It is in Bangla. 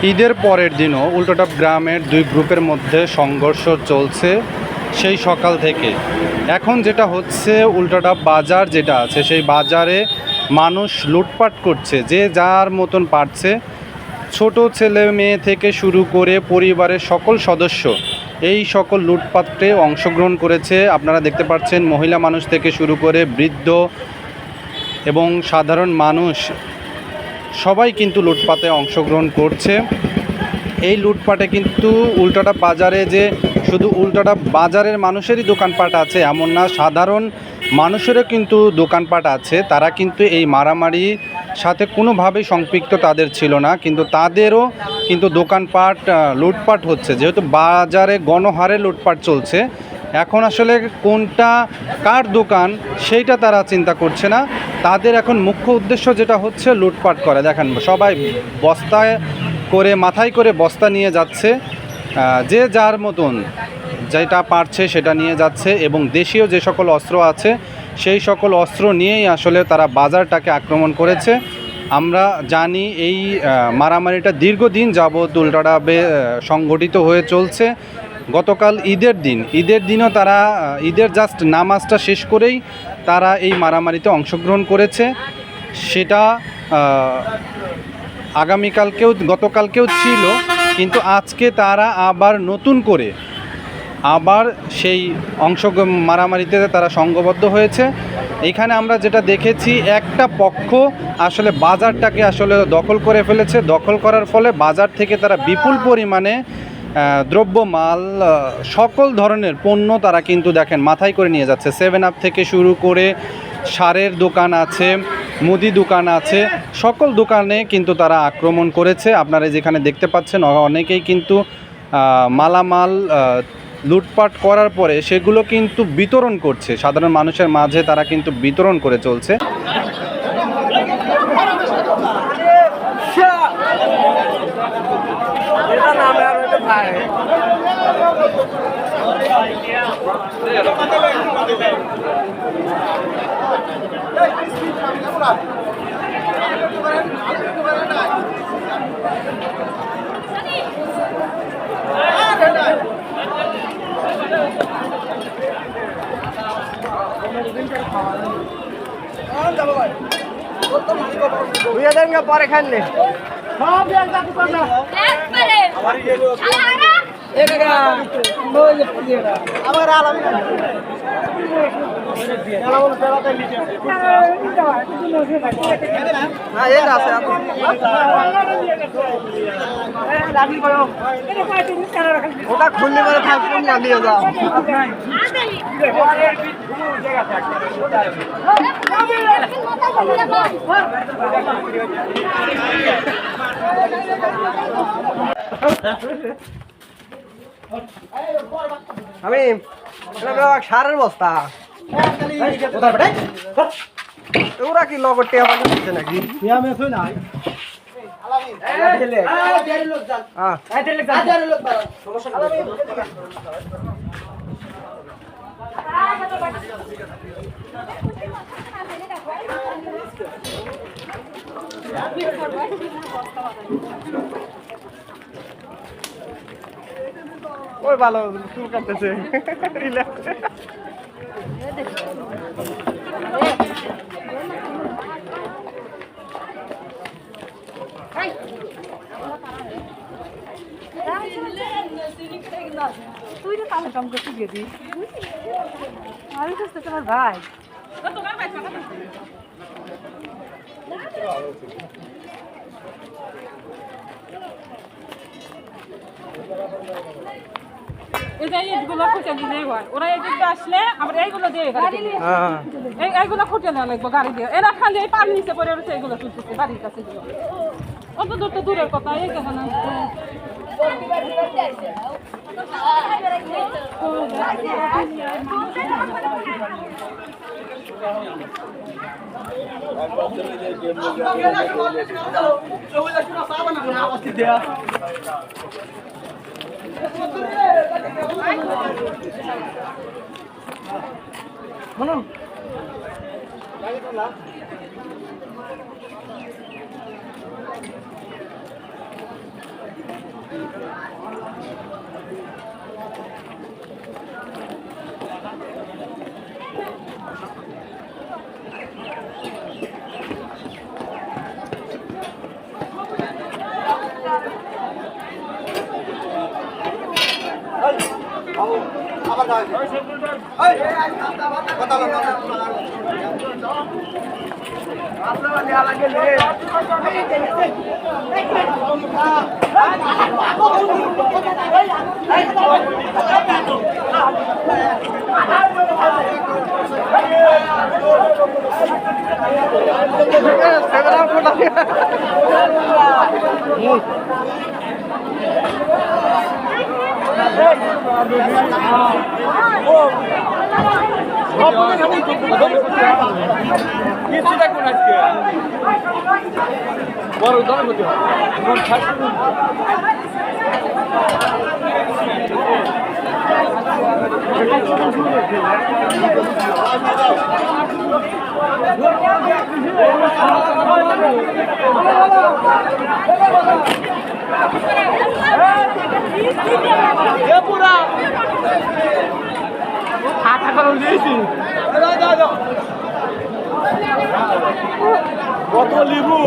ঈদের পরের দিনও উল্টোটাপ গ্রামের দুই গ্রুপের মধ্যে সংঘর্ষ চলছে সেই সকাল থেকে। এখন যেটা হচ্ছে, উল্টোটাপ বাজার যেটা আছে সেই বাজারে মানুষ লুটপাট করছে, যে যার মতন পারছে। ছোট ছেলে মেয়ে থেকে শুরু করে পরিবারের সকল সদস্য এই সকল লুটপাটে অংশগ্রহণ করেছে। আপনারা দেখতে পাচ্ছেন, মহিলা মানুষ থেকে শুরু করে বৃদ্ধ এবং সাধারণ মানুষ সবাই কিন্তু লুটপাটে অংশগ্রহণ করছে। এই লুটপাটে কিন্তু উল্টোটাপ বাজারে যে শুধু উল্টোটাপ বাজারের মানুষেরই দোকানপাট আছে এমন না, সাধারণ মানুষেরও কিন্তু দোকানপাট আছে। তারা কিন্তু এই মারামারির সাথে কোনোভাবেই সম্পৃক্ত তাদের ছিল না, কিন্তু তাদেরও কিন্তু দোকানপাট লুটপাট হচ্ছে। যেহেতু বাজারে গণহারে লুটপাট চলছে, এখন আসলে কোনটা কার দোকান সেইটা তারা চিন্তা করছে না। তাদের এখন মুখ্য উদ্দেশ্য যেটা হচ্ছে লুটপাট করা। দেখেন, সবাই বস্তায় করে, মাথায় করে বস্তা নিয়ে যাচ্ছে, যে যার মতন যেটা পারছে সেটা নিয়ে যাচ্ছে। এবং দেশীয় যে সকল অস্ত্র আছে সেই সকল অস্ত্র নিয়েই আসলে তারা বাজারটাকে আক্রমণ করেছে। আমরা জানি এই মারামারিটা দীর্ঘদিন যাবৎ উল্টোটাপে সংগঠিত হয়ে চলছে। গতকাল ঈদের দিনও তারা ঈদের জাস্ট নামাজটা শেষ করেই তারা এই মারামারিতে অংশগ্রহণ করেছে। সেটা গতকালকেও ছিল, কিন্তু আজকে তারা আবার নতুন করে সেই মারামারিতে তারা সংঘবদ্ধ হয়েছে। এখানে আমরা যেটা দেখেছি, একটা পক্ষ আসলে বাজারটাকে আসলে দখল করে ফেলেছে। দখল করার ফলে বাজার থেকে তারা বিপুল পরিমাণে দ্রব্যমাল, সকল ধরনের পণ্য তারা কিন্তু দেখেন মাথায় করে নিয়ে যাচ্ছে। 7 আপ থেকে শুরু করে সারের দোকান আছে, মুদি দোকান আছে, সকল দোকানে কিন্তু তারা আক্রমণ করেছে। আপনারা যেখানে দেখতে পাচ্ছেন, অনেকেই কিন্তু মালামাল লুটপাট করার পরে সেগুলো কিন্তু বিতরণ করছে সাধারণ মানুষের মাঝে, তারা কিন্তু বিতরণ করে চলছে। পরে খানলে আমার আলাম ওটা খুললে পরে থাকবেন না, দিয়ে যাও। আমি সারের বস্তা ওরা কি লগর টেয়া দিচ্ছে নাকি? ওই ভালো চুল কাটতেছে। তুই তো কালো কাম করতে গেলি, আমি তো তোমার ভাই। এইগুলো খুঁজে দিলে ওরা এইগুলো আসলে আমরা এইগুলো দিয়ে এইগুলো খুঁজে নেওয়া লাগবো গাড়ি দিয়ে। এরা খালি পানি নিচে পড়ে রয়েছে, এইগুলো তুলতেছে বাড়ির কাছে। অত দূর তো দূরের কথা, এই কেন কত লিবু